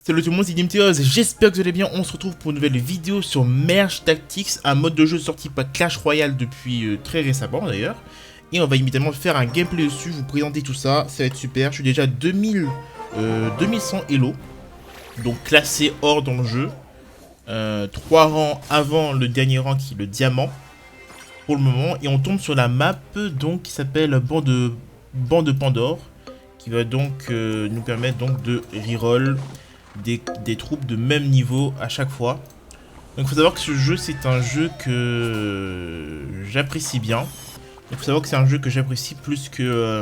Salut tout le monde, c'est Dimteos, j'espère que vous allez bien. On se retrouve pour une nouvelle vidéo sur Merge Tactics, un mode de jeu sorti par Clash Royale depuis très récemment d'ailleurs. Et on va immédiatement faire un gameplay dessus, vous présenter tout ça, ça va être super. Je suis déjà 2100 Elo, donc classé or dans le jeu. 3 rangs avant le dernier rang qui est le diamant, pour le moment. Et on tombe sur la map donc qui s'appelle Banc de Pandore, qui va donc nous permettre donc de reroll des troupes de même niveau à chaque fois. Donc il faut savoir que ce jeu c'est un jeu que j'apprécie bien. Il faut savoir que c'est un jeu que j'apprécie plus que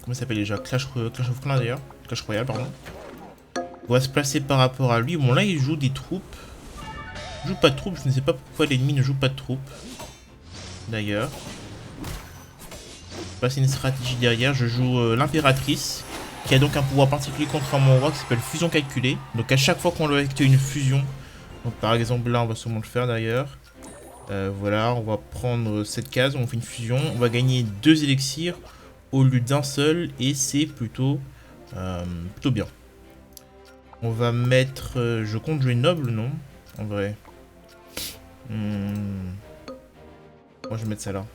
comment ça s'appelle déjà, Clash of Clans d'ailleurs, Clash Royale pardon. On va se placer par rapport à lui. Bon là il joue des troupes. Il joue pas de troupes, je ne sais pas pourquoi l'ennemi ne joue pas de troupes. D'ailleurs. Là c'est une stratégie derrière, je joue l'impératrice, qui a donc un pouvoir particulier contre mon roi qui s'appelle fusion calculée. Donc à chaque fois qu'on doit effectuer une fusion, donc par exemple là on va sûrement le faire d'ailleurs. Voilà, on va prendre cette case, on fait une fusion, on va gagner 2 élixirs au lieu d'un seul et c'est plutôt bien. On va mettre, je compte jouer noble non, en vrai. Moi je vais mettre ça là.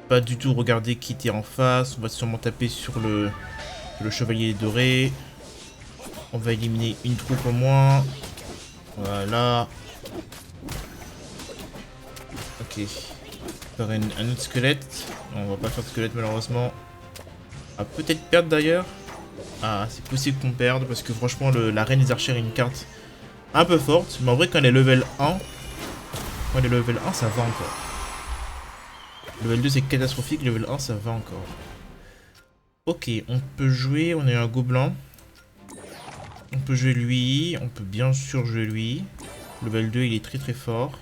Pas du tout regarder qui était en face. On va sûrement taper sur le chevalier doré. On va éliminer une troupe au moins. Voilà. Ok. Faire un autre squelette. Non, on va pas faire de squelette malheureusement. On va peut-être perdre d'ailleurs. Ah, c'est possible qu'on perde parce que franchement la reine des archers est une carte un peu forte. Mais en vrai quand elle est level 1, ça va encore. Level 2 c'est catastrophique, level 1 ça va encore. Ok, on peut jouer, on est un gobelin. On peut jouer lui, on peut bien sûr jouer lui. Level 2 il est très très fort.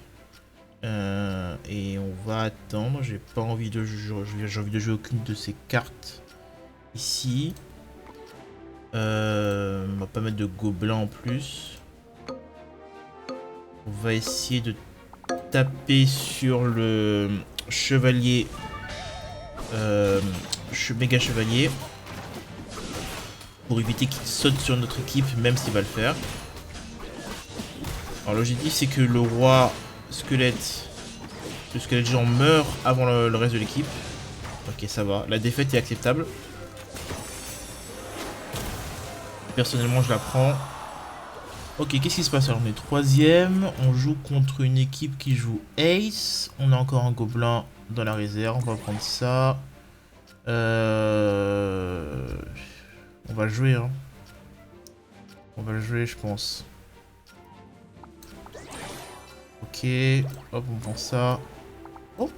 Et on va attendre, j'ai pas envie de jouer, j'ai envie de jouer aucune de ces cartes. Ici. On va pas mettre de gobelin en plus. On va essayer de taper sur le chevalier, méga chevalier, pour éviter qu'il saute sur notre équipe, même s'il va le faire. Alors l'objectif c'est que le roi squelette, le squelette géant meurt avant le reste de l'équipe. Ok, ça va, la défaite est acceptable. Personnellement je la prends. Ok, qu'est-ce qui se passe alors? On est 3ème, on joue contre une équipe qui joue Ace. On a encore un gobelin dans la réserve, on va prendre ça. On va le jouer, hein. On va le jouer, je pense. Ok, hop, on prend ça. Oh,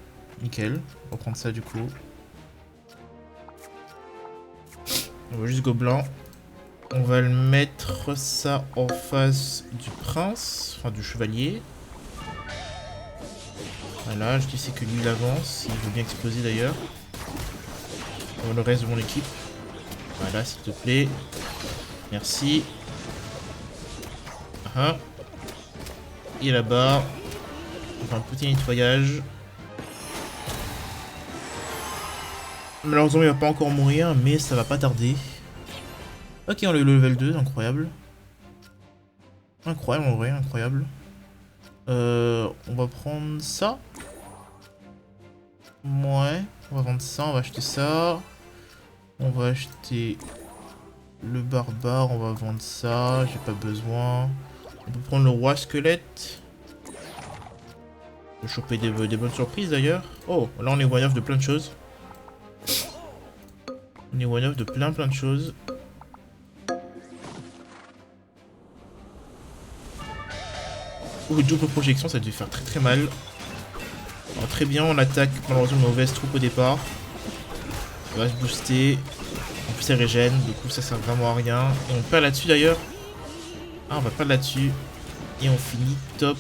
nickel. On va prendre ça du coup. On va juste gobelin. On va le mettre ça en face du prince, enfin du chevalier. Voilà, je sais que lui il avance, il veut bien exploser d'ailleurs. Le reste de mon équipe. Voilà, s'il te plaît. Merci. Et là-bas, on fait un petit nettoyage. Malheureusement, il va pas encore mourir, mais ça va pas tarder. Ok, on a eu le level 2, incroyable. Incroyable en vrai, incroyable. On va prendre ça. Ouais, on va vendre ça, on va acheter ça. On va acheter le barbare, on va vendre ça, j'ai pas besoin. On peut prendre le roi squelette. On peut choper des bonnes surprises d'ailleurs. Oh, là on est one-off de plein de choses. On est one-off de plein de choses. Oh, double projection, ça a dû faire très très mal. Alors, très bien, on attaque malheureusement une mauvaise troupe au départ. On va se booster. En plus, elle régène, du coup, ça sert vraiment à rien. Et on perd là-dessus d'ailleurs. Ah, on va perdre là-dessus. Et on finit top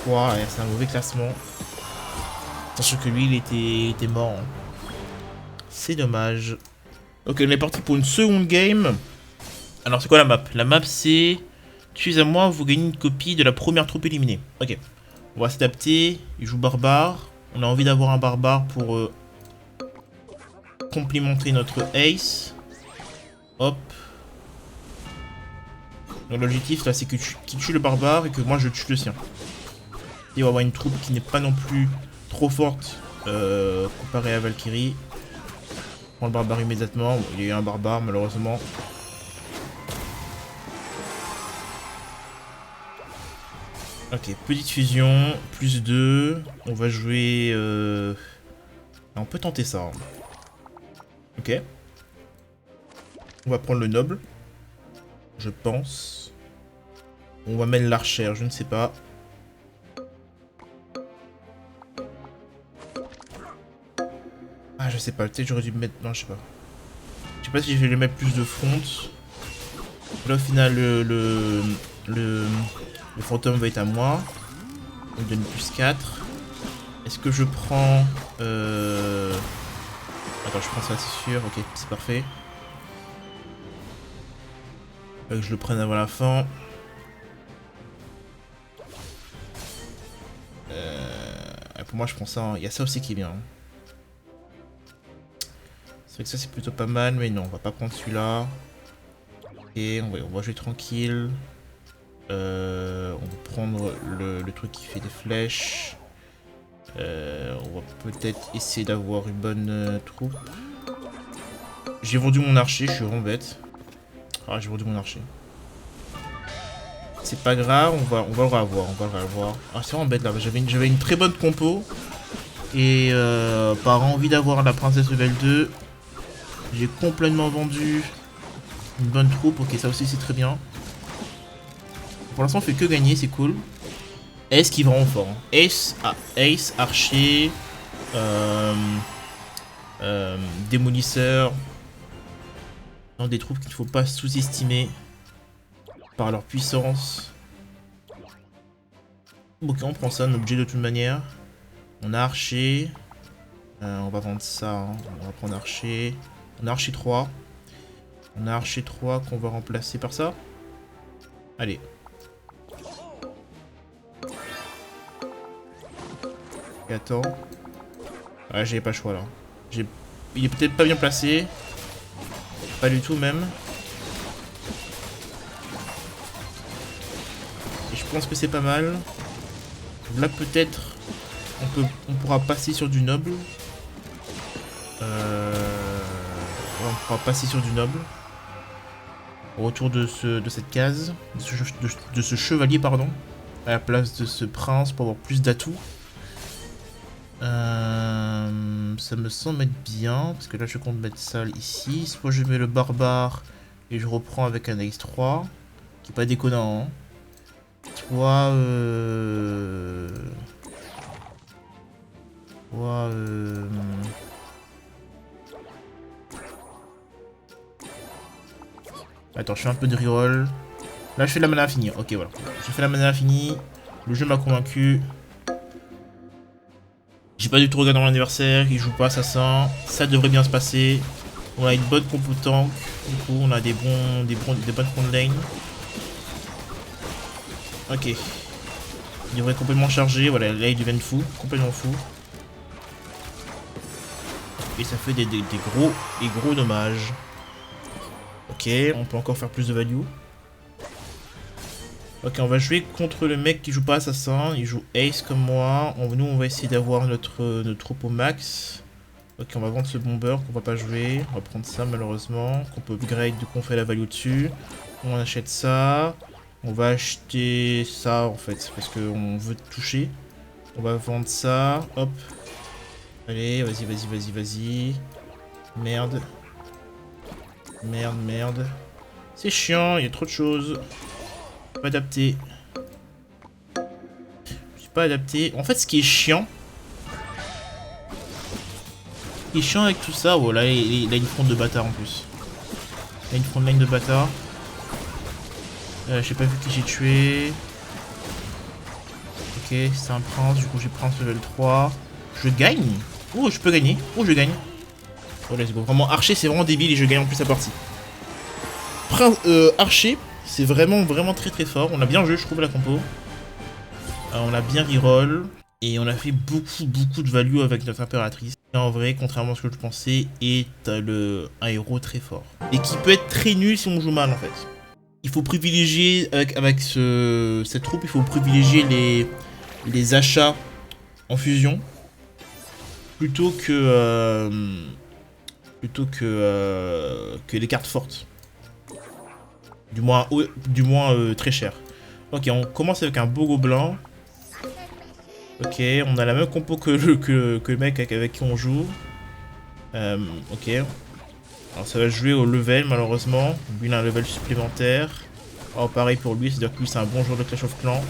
3. Ouais, c'est un mauvais classement. Sachant que lui, il était mort. Hein. C'est dommage. Ok, on est parti pour une seconde game. Alors, c'est quoi la map? La map, c'est... Tuez à moi, vous gagnez une copie de la première troupe éliminée. Ok. On va s'adapter. Il joue barbare. On a envie d'avoir un barbare pour complimenter notre ace. Hop. Donc l'objectif là c'est que qu'il tue le barbare et que moi je tue le sien. Et on va avoir une troupe qui n'est pas non plus trop forte comparée à Valkyrie. On prend le barbare immédiatement. Bon, il y a eu un barbare malheureusement. Ok, petite fusion, plus 2. On va jouer... On peut tenter ça. Hein. Ok. On va prendre le noble. Je pense. On va mettre l'archère, je ne sais pas. Ah, je sais pas, peut-être j'aurais dû mettre... Non, je sais pas. Je sais pas si je vais lui mettre plus de front. Là, au final, le fantôme va être à moi. Il me donne plus 4. Est-ce que je prends... Attends, je prends ça, c'est sûr. Ok, c'est parfait. Que je le prenne avant la fin. Pour moi, je prends ça. Hein. Il y a ça aussi qui est bien. C'est vrai que ça, c'est plutôt pas mal. Mais non, on va pas prendre celui-là. Et on va jouer tranquille. On va prendre le truc qui fait des flèches. On va peut-être essayer d'avoir une bonne troupe. J'ai vendu mon archer, je suis vraiment bête. Ah, j'ai vendu mon archer. C'est pas grave, on va le revoir, Ah, c'est vraiment bête là, j'avais une très bonne compo. Et par envie d'avoir la princesse level 2, j'ai complètement vendu une bonne troupe. Ok, ça aussi c'est très bien. Pour l'instant on fait que gagner, c'est cool. Ace qui est vraiment fort. Hein. Ace, archer, démolisseur. Dans des troupes qu'il ne faut pas sous-estimer par leur puissance. Ok, on prend ça, un objet de toute manière. On a archer. On va vendre ça. Hein. On va prendre archer. On a archer 3. On a archer 3 qu'on va remplacer par ça. Allez. Et attends. Ouais, j'avais pas le choix là. Il est peut-être pas bien placé. Pas du tout même. Et je pense que c'est pas mal. Là peut-être on pourra passer sur du noble. On pourra passer sur du noble. Au retour de cette case. De ce chevalier pardon. À la place de ce prince pour avoir plus d'atouts. Ça me semble être bien, parce que là je compte mettre ça ici. Soit je mets le barbare et je reprends avec un X3, qui est pas déconnant. Hein. Soit Attends, je fais un peu de reroll. Là je fais la mana infinie, ok voilà. Je fais la mana infinie, le jeu m'a convaincu. J'ai pas du tout regardé mon adversaire, il joue pas assassin, ça devrait bien se passer. On a une bonne compo tank, du coup on a des bonnes front lane. Ok. Il devrait complètement charger, voilà, là il devient fou, complètement fou. Et ça fait des gros dommages. Ok, on peut encore faire plus de value. Ok, on va jouer contre le mec qui joue pas assassin, il joue ace comme moi. Nous, on va essayer d'avoir notre troupe au max. Ok, on va vendre ce bomber qu'on va pas jouer. On va prendre ça malheureusement, qu'on peut upgrade du coup on fait la value dessus. On achète ça. On va acheter ça en fait, parce qu'on veut toucher. On va vendre ça, hop. Allez, vas-y. Merde. Merde. C'est chiant, il y a trop de choses. Pas adapté. Je suis pas adapté. En fait, ce qui est chiant. Avec tout ça. Oh là, il a une fronde de bâtard en plus. Il a une front line de bâtard. J'ai pas vu qui j'ai tué. Ok, c'est un prince. Du coup, j'ai prince level 3. Je gagne. Oh, je peux gagner. Oh, je gagne. Oh, let's go. Vraiment, archer, c'est vraiment débile et je gagne en plus la partie. Archer. C'est vraiment très fort. On a bien joué, je trouve, la compo. On a bien reroll. Et on a fait beaucoup de value avec notre impératrice. Et en vrai, contrairement à ce que je pensais, est un héros très fort. Et qui peut être très nul si on joue mal en fait. Il faut privilégier, avec cette troupe, il faut privilégier les achats en fusion. Plutôt que les cartes fortes. Du moins très cher. Ok, on commence avec un beau gobelin. Ok, on a la même compo que le mec avec qui on joue. Ok. Alors ça va jouer au level malheureusement. Lui il a un level supplémentaire. Oh pareil pour lui, c'est-à-dire que lui c'est un bon joueur de Clash of Clans.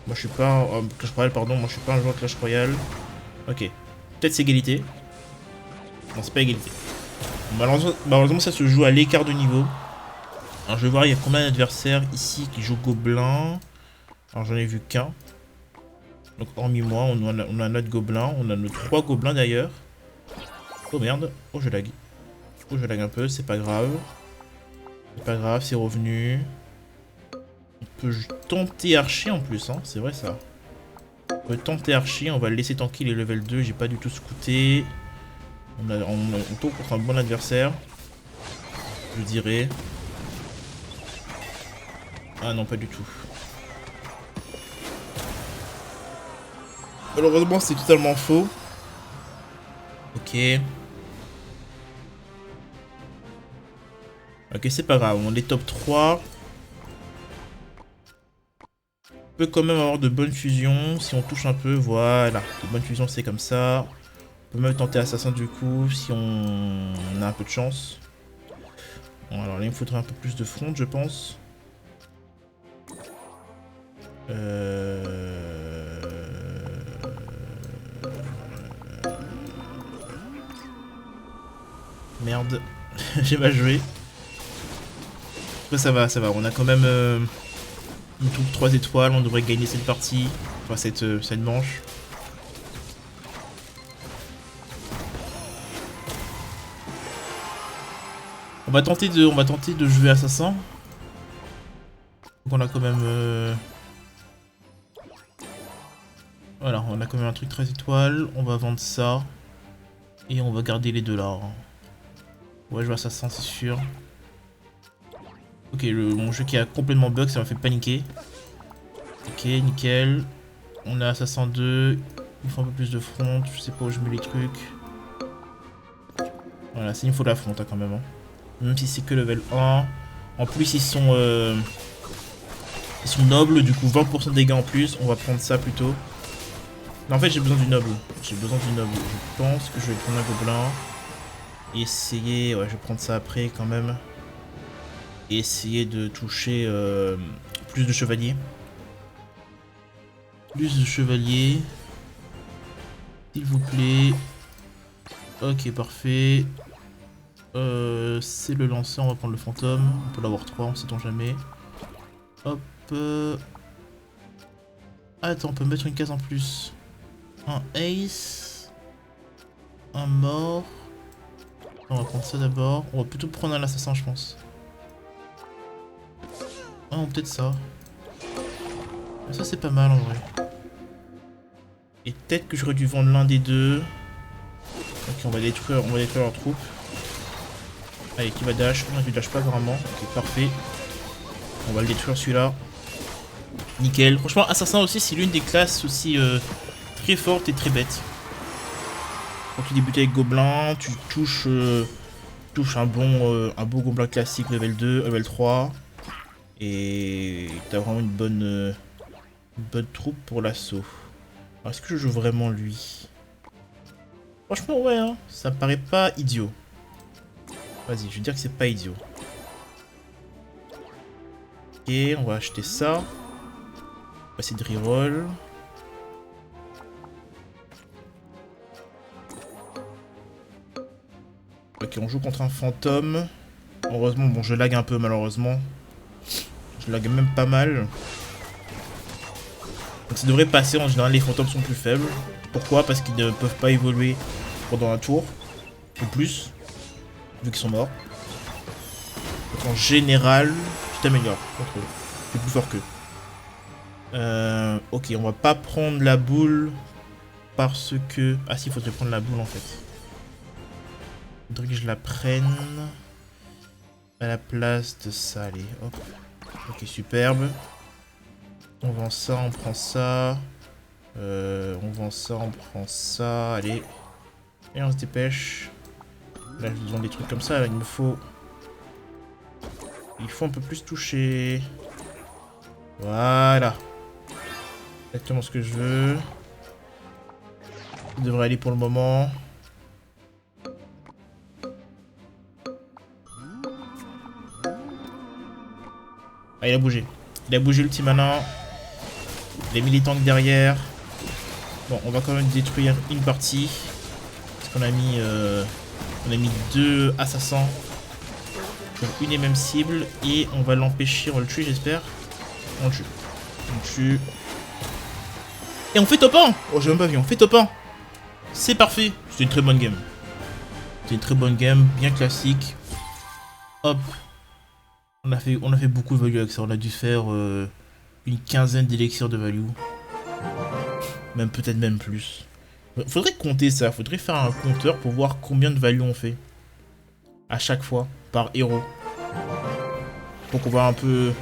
Moi je suis pas... Clash Royale pardon, moi je suis pas un joueur de Clash Royale. Ok. Peut-être c'est égalité. Non c'est pas égalité. Malheureusement ça se joue à l'écart de niveau. Alors je vais voir il y a combien d'adversaires ici qui jouent gobelin. Alors j'en ai vu qu'un. Donc hormis moi, on a notre gobelin. On a nos 3 gobelins d'ailleurs. Oh merde. Oh je lag. Oh je lag un peu, c'est pas grave. C'est pas grave, c'est revenu. On peut tenter archer en plus, hein, c'est vrai ça. On peut tenter archer, on va le laisser tranquille les level 2, j'ai pas du tout scouté. On tombe contre un bon adversaire. Je dirais. Ah non, pas du tout. Malheureusement, c'est totalement faux. Ok. Ok, c'est pas grave, on est top 3. On peut quand même avoir de bonnes fusions si on touche un peu, voilà. De bonnes fusions, c'est comme ça. On peut même tenter assassin du coup si on a un peu de chance. Bon, alors là, il me faudrait un peu plus de front, je pense. Merde, j'ai mal joué. Après ça va, on a quand même une troupe 3 étoiles, on devrait gagner cette partie, enfin cette manche. On va tenter de jouer assassin. Donc on a quand même... Voilà, on a quand même un truc 13 étoiles, on va vendre ça. Et on va garder les deux là. On va jouer assassin, c'est sûr. Ok, mon jeu qui a complètement bug, ça m'a fait paniquer. Ok, nickel. On a assassin 2. Il faut un peu plus de front, je sais pas où je mets les trucs. Voilà, il me faut de la front hein, quand même. Hein. Même si c'est que level 1. En plus, ils sont nobles, du coup 20% de dégâts en plus. On va prendre ça plutôt. Non, en fait, j'ai besoin du noble. J'ai besoin du noble. Je pense que je vais prendre un gobelin. Et essayer... Ouais, je vais prendre ça après quand même. Et essayer de toucher plus de chevaliers. Plus de chevaliers. S'il vous plaît. Ok, parfait. C'est le lanceur, on va prendre le fantôme. On peut l'avoir 3, on sait-on jamais. Hop. Attends, on peut mettre une case en plus. Un ace. Un mort. On va prendre ça d'abord. On va plutôt prendre un assassin, je pense. Ah, ou peut-être ça. Ça, c'est pas mal en vrai. Et peut-être que j'aurais dû vendre l'un des deux. Ok, on va détruire leur troupe. Allez, qui va dash? Non, il dash pas vraiment. Ok, parfait. On va le détruire celui-là. Nickel. Franchement, assassin aussi, c'est l'une des classes aussi très forte et très bête. Quand tu débutes avec gobelin, tu touches un beau gobelin classique level 2, level 3. Et t'as vraiment une bonne troupe pour l'assaut. Est-ce que je joue vraiment lui? Franchement ouais hein, ça me paraît pas idiot. Vas-y, je vais dire que c'est pas idiot. Ok, on va acheter ça. On va essayer de reroll. Ok, on joue contre un fantôme. Heureusement, bon je lag un peu malheureusement. Je lag même pas mal. Donc ça devrait passer, en général les fantômes sont plus faibles. Pourquoi? Parce qu'ils ne peuvent pas évoluer pendant un tour. Ou plus. Vu qu'ils sont morts. Donc en général, tu t'améliores contre eux. Tu es plus fort qu'eux. Ok, on va pas prendre la boule parce que... Ah si, il faudrait prendre la boule en fait. Faudrait que je la prenne à la place de ça, allez, hop. Ok, superbe. On vend ça, on prend ça. On vend ça, on prend ça, allez. Et on se dépêche. Là, je besoin des trucs comme ça, là, il me faut... Il faut un peu plus toucher. Voilà. Exactement ce que je veux. Ça devrait aller pour le moment. Ah, il a bougé. Il a bougé le petit malin. Les militants derrière. Bon, on va quand même détruire une partie. Parce qu'on a mis... on a mis 2 assassins pour une et même cible. Et on va l'empêcher, on va le tuer j'espère. On le tue. On le tue. Et on fait top 1. Oh, j'ai même pas vu, on fait top 1. C'est parfait. C'est une très bonne game. C'est une très bonne game, bien classique. Hop. On a fait beaucoup de value avec ça. On a dû faire une quinzaine d'élixirs de value. Même peut-être même plus. Faudrait compter ça. Faudrait faire un compteur pour voir combien de value on fait. À chaque fois. Par héros. Pour qu'on voit un peu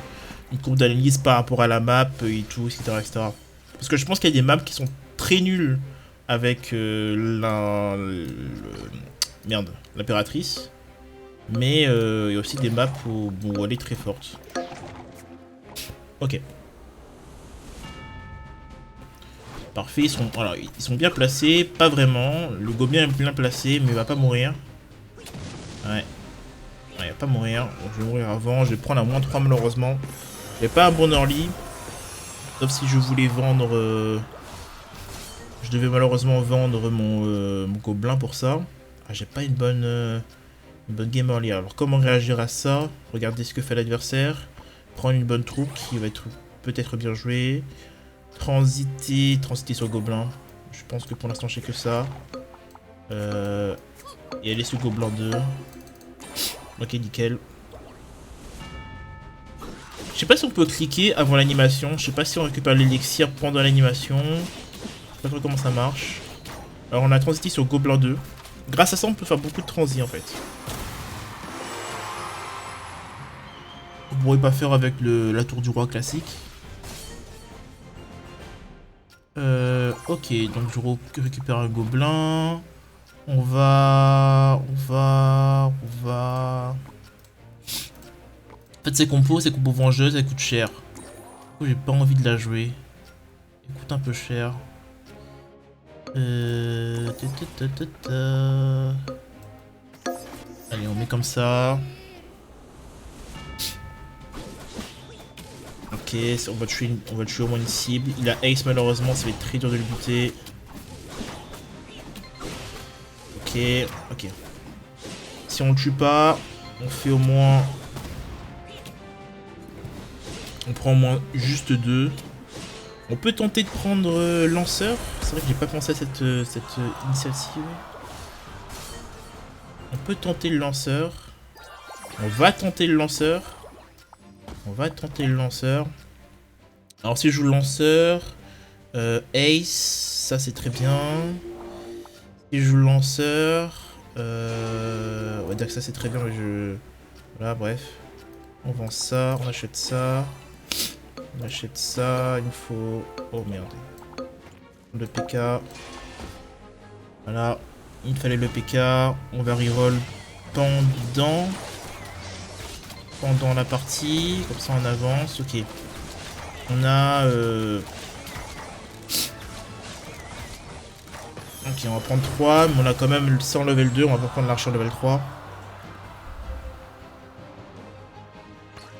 une courbe d'analyse par rapport à la map et tout, etc. etc. Parce que je pense qu'il y a des maps qui sont très nuls avec merde, l'impératrice. Mais il y a aussi des maps où elle est très forte. Ok. Parfait, ils sont bien placés, pas vraiment. Le gobelin est bien placé, mais il va pas mourir. Ouais. Il va pas mourir. Donc, je vais mourir avant. Je vais prendre à moins 3 malheureusement. J'ai pas un bon early. Sauf si je voulais vendre... Je devais malheureusement vendre mon gobelin pour ça. Ah, j'ai pas une bonne game early. Alors comment réagir à ça? Regardez ce que fait l'adversaire. Prendre une bonne troupe qui va être peut-être bien jouée. Transiter sur le gobelin. Je pense que pour l'instant je sais que ça. Et aller sur gobelin 2. Ok, nickel. Je sais pas si on peut cliquer avant l'animation. Je sais pas si on récupère l'élixir pendant l'animation. Je sais pas trop comment ça marche. Alors on a transité sur gobelin 2. Grâce à ça on peut faire beaucoup de transit en fait. On pourrait pas faire avec la tour du roi classique. Ok, donc je récupère un gobelin. On va... En fait, ces compos vengeuses, elles coûtent cher. Du coup, j'ai pas envie de la jouer. Elle coûte un peu cher. Allez, on met comme ça. Ok, on va tuer au moins une cible. Il a ace malheureusement, ça va être très dur de le buter. Ok. Si on le tue pas, on fait au moins... On prend au moins juste 2. On peut tenter de prendre lanceur. C'est vrai que j'ai pas pensé à cette initiative. On peut tenter le lanceur. On va tenter le lanceur. Alors si je joue le lanceur, ace, ça c'est très bien. Si je joue le lanceur, on va dire que ça c'est très bien, mais voilà, bref. On vend ça, on achète ça. On achète ça, il me faut... Oh merde. Le PK. Voilà, il me fallait le PK. On va reroll pendant la partie. Comme ça on avance, ok. On a... Ok, on va prendre 3, mais on a quand même 100 level 2, on va pas prendre l'archer level 3.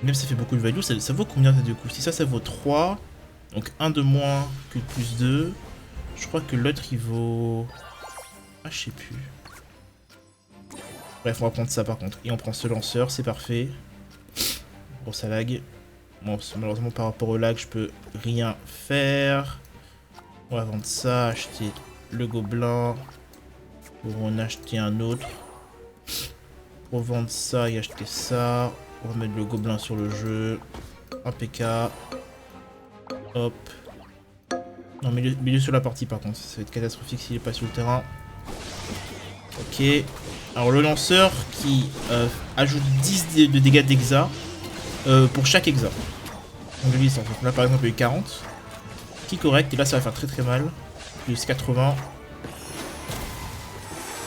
Même si ça fait beaucoup de value, ça vaut combien ça du coup? Si ça vaut 3, donc 1 de moins que plus 2. Je crois que l'autre il vaut... Ah, je sais plus. Bref, on va prendre ça par contre. Et on prend ce lanceur, c'est parfait. Bon, ça lag. Bon, malheureusement par rapport au lag, je peux rien faire. On va vendre ça, acheter le gobelin. Pour en acheter un autre. Pour vendre ça et acheter ça. On va mettre le gobelin sur le jeu. Un PK. Hop. Non, milieu sur la partie par contre. Ça va être catastrophique s'il est pas sur le terrain. Ok. Alors le lanceur qui ajoute 10 de dégâts d'exa pour chaque exa. Donc de licence. Donc là par exemple il y a eu 40. Qui est correct. Et là ça va faire très très mal. Plus 80.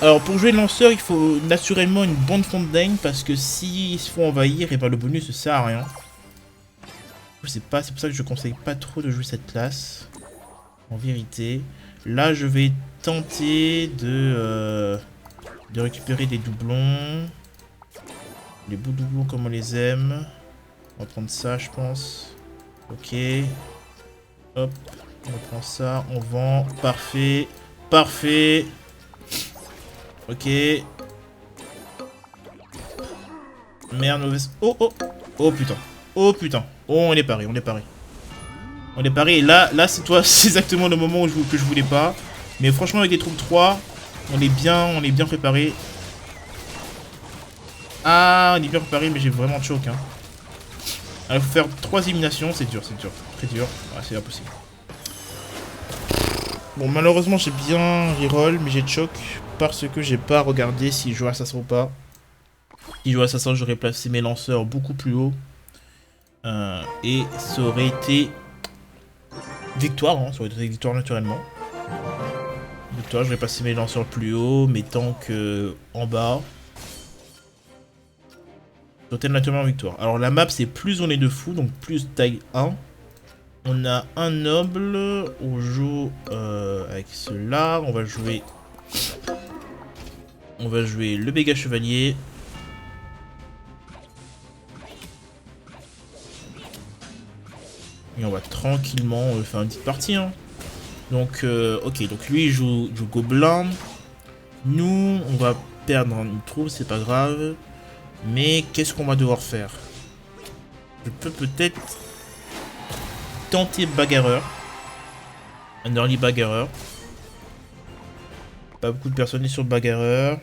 Alors pour jouer le lanceur il faut naturellement une bonne fontaine parce que s'il se faut envahir et ben le bonus ne sert à rien. Je sais pas, c'est pour ça que je conseille pas trop de jouer cette classe. En vérité. Là je vais tenter de récupérer des doublons. Les bouts doublons comme on les aime. On va prendre ça je pense. Ok. Hop. On prend ça. On vend. Parfait. Parfait. Ok. Merde, mauvaise. Oh oh. Oh putain. Oh putain. Oh on est paré. On est paré. On est paré. Et là c'est toi. C'est exactement le moment que je voulais pas. Mais franchement avec les troupes 3. On est bien préparé. Ah, on est bien préparé, mais j'ai vraiment choc. Hein. Alors, il faut faire 3 éliminations, c'est dur, très dur. Ouais, c'est impossible. Bon, malheureusement, j'ai bien reroll, mais j'ai choc parce que j'ai pas regardé si je joue assassin ou pas. Si je joue assassin, j'aurais placé mes lanceurs beaucoup plus haut. Et ça aurait été victoire, hein, ça aurait été victoire naturellement. Victoire, j'aurais placé mes lanceurs plus haut, mes tanks en bas. Total naturellement victoire. Alors la map c'est plus on est de fou, donc plus taille 1. On a un noble, on joue avec cela, on va jouer le béga chevalier. Et on va tranquillement faire une petite partie. Hein. Donc ok, donc lui il joue gobelin. Nous on va perdre une troupe, c'est pas grave. Mais qu'est-ce qu'on va devoir faire? Je peux peut-être tenter bagarreur. Un early bagarreur. Pas beaucoup de personnes sur le bagarreur.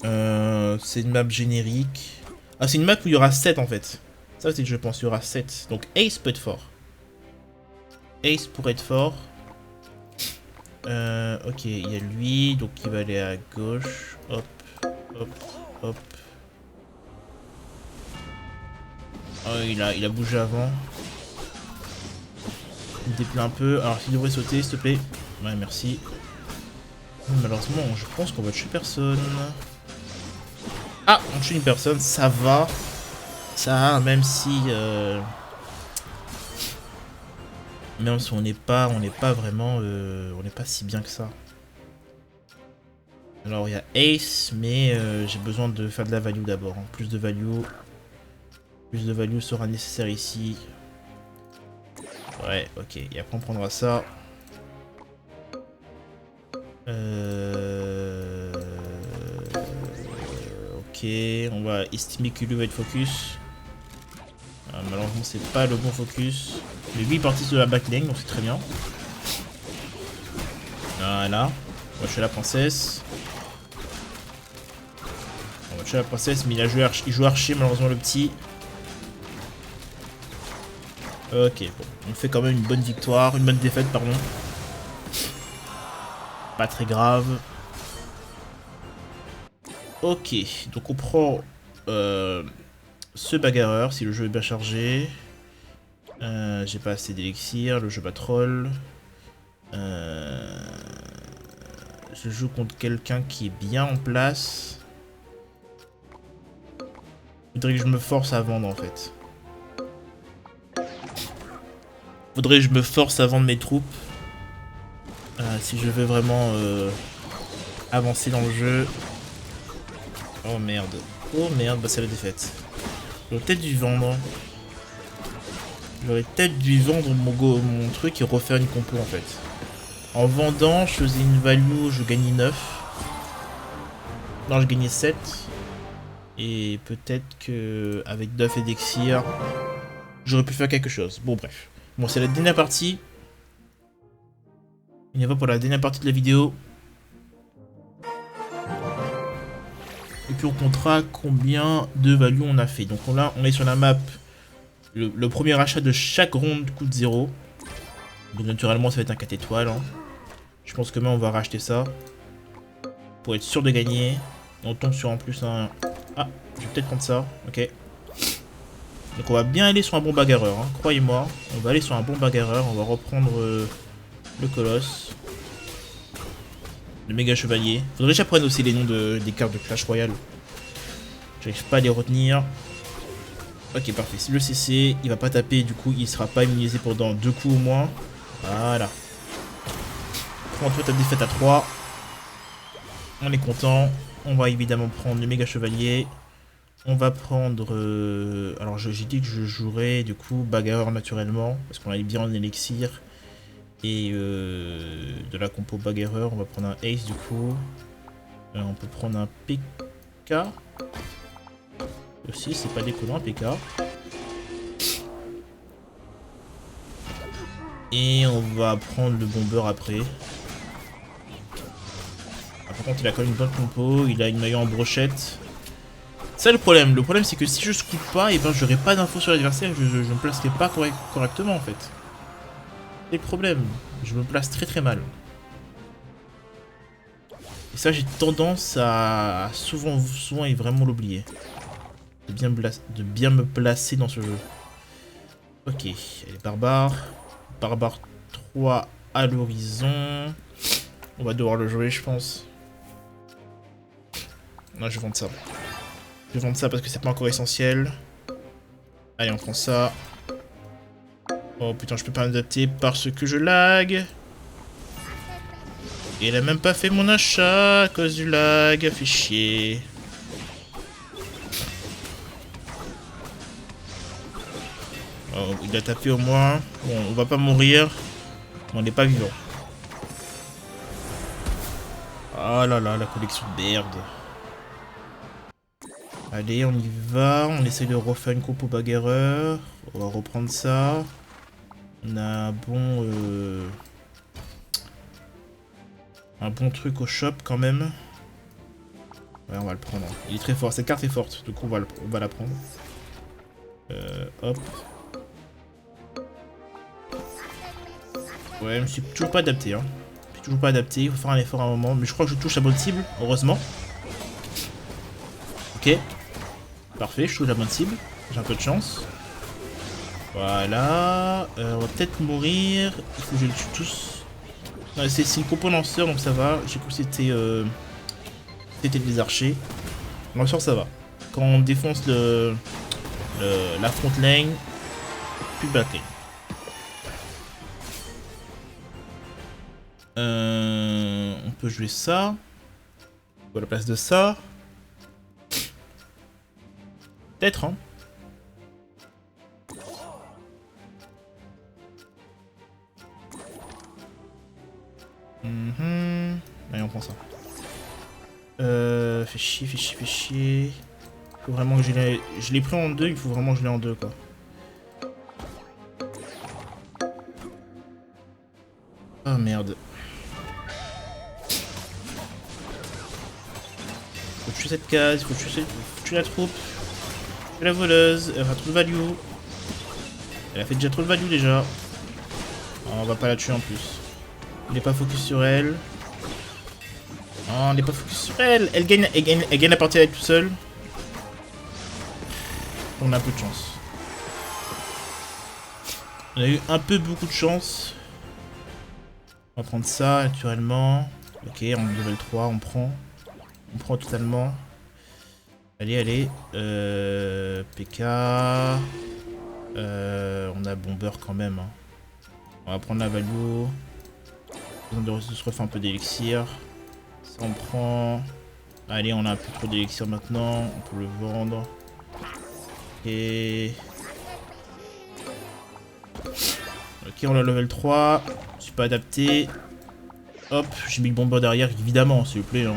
C'est une map générique. Ah, c'est une map où il y aura 7 en fait. Ça, c'est que je pense, il y aura 7. Donc Ace peut être fort. Ace pourrait être fort. Ok, il y a lui, donc il va aller à gauche. Hop, hop. Hop. Oh, il a bougé avant. Il déplaît un peu. Alors, il devrait sauter, s'il te plaît. Ouais, merci. Malheureusement, je pense qu'on va tuer personne. Ah, on tue une personne, ça va. Ça, même si on n'est pas vraiment, on n'est pas si bien que ça. Alors il y a Ace, mais j'ai besoin de faire de la value d'abord. Hein. Plus de value sera nécessaire ici. Ouais, ok. Et après on prendra ça. Ok, on va estimer que lui va être focus. Malheureusement c'est pas le bon focus. Mais lui il est parti de la backlane, donc c'est très bien. Voilà. On va tuer la princesse. On va tuer la princesse, mais il joue archer malheureusement le petit. Ok, bon. On fait quand même une bonne victoire, une bonne défaite, pardon. Pas très grave. Ok, donc on prend ce bagarreur, si le jeu est bien chargé. J'ai pas assez d'élixir, le jeu bat troll. Je joue contre quelqu'un qui est bien en place. Faudrait que je me force à vendre en fait. Faudrait que je me force à vendre mes troupes. Si je veux vraiment avancer dans le jeu. Oh merde. Oh merde, bah c'est la défaite. J'aurais peut-être dû vendre. J'aurais peut-être dû vendre mon truc et refaire une compo en fait. En vendant, je faisais une value, je gagnais 9. Non, je gagnais 7. Et peut-être que avec 9 et d'exir, j'aurais pu faire quelque chose. Bon bref. Bon, c'est la dernière partie. On y va pour la dernière partie de la vidéo. Et puis on comptera combien de value on a fait. Donc là, on est sur la map Le premier achat de chaque ronde coûte 0. Donc naturellement ça va être un 4 étoiles. Hein. Je pense que même on va racheter ça. Pour être sûr de gagner. On tombe sur en plus un... Ah, je vais peut-être prendre ça. Ok. Donc on va bien aller sur un bon bagarreur. Hein. Croyez-moi. On va aller sur un bon bagarreur. On va reprendre le colosse. Le méga chevalier. Faudrait que j'apprenne aussi les noms des cartes de Clash Royale. J'arrive pas à les retenir. Ok, parfait. Si le CC, il va pas taper, du coup, il sera pas immunisé pendant 2 coups au moins. Voilà. Prends-toi ta défaite à 3. On est content. On va évidemment prendre le méga chevalier. On va prendre... Alors, j'ai dit que je jouerais, du coup, bagarreur naturellement. Parce qu'on a bien en élixir. Et de la compo bagarreur, on va prendre un ace, du coup. On peut prendre un PK. Aussi, c'est pas déconnant, un PK. Et on va prendre le bomber après. Ah, par contre, il a quand même une bonne compo. Il a une maillot en brochette. C'est le problème. Le problème, c'est que si je scoop pas, et ben, j'aurai pas d'infos sur l'adversaire. Je me placerai pas correctement, en fait. C'est le problème. Je me place très très mal. Et ça, j'ai tendance à souvent et vraiment l'oublier. De bien me placer dans ce jeu. Ok, allez, barbare. Barbare 3 à l'horizon. On va devoir le jouer, je pense. Non, je vais vendre ça. Je vais vendre ça parce que c'est pas encore essentiel. Allez, on prend ça. Oh putain, je peux pas m'adapter parce que je lag. Et il a même pas fait mon achat à cause du lag. Fait chier. Oh, il a tapé au moins. Bon, on va pas mourir. On n'est pas vivant. Ah là là, la collection de merde. Allez, on y va. On essaye de refaire une compo bagarreur. On va reprendre ça. On a un bon truc au shop quand même. Ouais, on va le prendre. Il est très fort. Cette carte est forte. Du coup, on va la prendre. Hop. Ouais, je me suis toujours pas adapté. Hein. Je suis toujours pas adapté. Il faut faire un effort à un moment. Mais je crois que je touche la bonne cible. Heureusement. Ok. Parfait, je touche la bonne cible. J'ai un peu de chance. Voilà. On va peut-être mourir. Il faut que je les tue tous. C'est une compo lanceur, donc ça va. J'ai cru que c'était des archers. Lanceur, ça va. Quand on défonce la front lane, plus de back lane. On peut jouer ça. À la place de ça. Peut-être, hein. Allez, on prend ça. Fait chier, fait chier, fait chier. Faut vraiment que je l'ai pris en deux, il faut vraiment que je l'ai en deux, quoi. Oh merde. Faut tuer cette case, faut tuer la troupe. Tuer la voleuse, elle va trop de value. Elle a fait déjà trop de value déjà. Oh, on va pas la tuer en plus. On n'est pas focus sur elle. Oh, on n'est pas focus sur elle. Elle gagne la partie avec tout seul. On a un peu de chance. On a eu beaucoup de chance. On va prendre ça naturellement. Ok, on est level 3, on prend. On prend totalement. Allez, allez. PK. On a bomber quand même. Hein. On va prendre la value. On se refait un peu d'élixir. Ça on prend. Allez, on a un peu trop d'élixir maintenant. On peut le vendre. Et... Ok, on a level 3. Je suis pas adapté. Hop, j'ai mis le bomber derrière, évidemment, s'il vous plaît. Hein.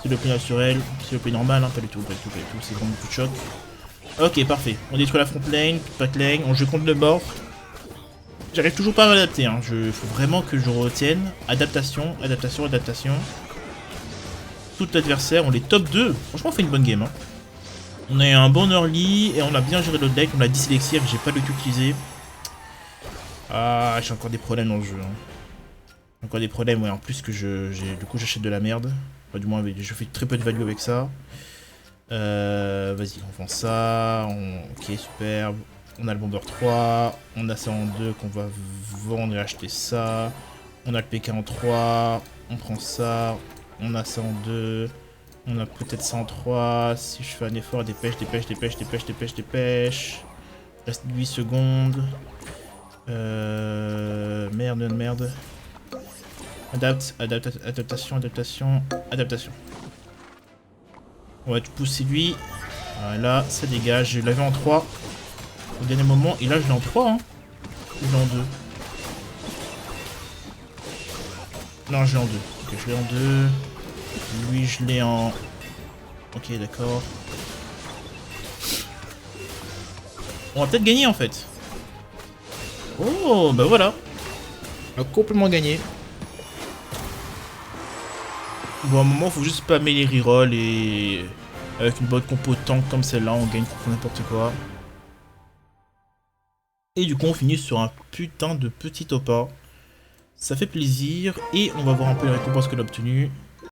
S'il vous plaît naturel, s'il vous plaît normal, hein. Pas du tout, pas du tout, pas du tout. C'est vraiment tout de choc. Ok, parfait. On détruit la front lane, back lane, on joue contre le mort. J'arrive toujours pas à m'adapter, hein. Faut vraiment que je retienne. Adaptation, adaptation, adaptation. Tout l'adversaire, on les top 2. Franchement, on fait une bonne game. Hein. On a eu un bon early et on a bien géré le deck. On a 10 élixirs que j'ai pas du tout utilisé. Ah, j'ai encore des problèmes dans le jeu. Hein. Encore des problèmes, ouais. En plus que du coup, j'achète de la merde. Enfin, du moins, je fais très peu de value avec ça. Vas-y, on vend ça. Ok, superbe. On a le Bomber 3. On a ça en 2 qu'on va vendre et acheter ça. On a le PK en 3. On prend ça. On a ça en 2. On a peut-être ça en 3. Si je fais un effort, dépêche, dépêche, dépêche, dépêche, dépêche, dépêche. Reste 8 secondes. Merde, merde. Adaptation, adaptation. On va te pousser lui. Voilà, ça dégage. Je l'avais en 3 au dernier moment. Et là, je l'ai en 3. Hein. Ou je l'ai en 2. Non, je l'ai en 2. Ok, je l'ai en 2. Lui, je l'ai en... Ok, d'accord. On va peut-être gagner en fait. Oh, bah voilà. On a complètement gagné. Bon, à un moment, faut juste spammer les rerolls et... Avec une bonne compo de tank comme celle-là, on gagne contre n'importe quoi. Et du coup, on finit sur un putain de petit top 1. Ça fait plaisir. Et on va voir un peu les récompenses qu'on a obtenues.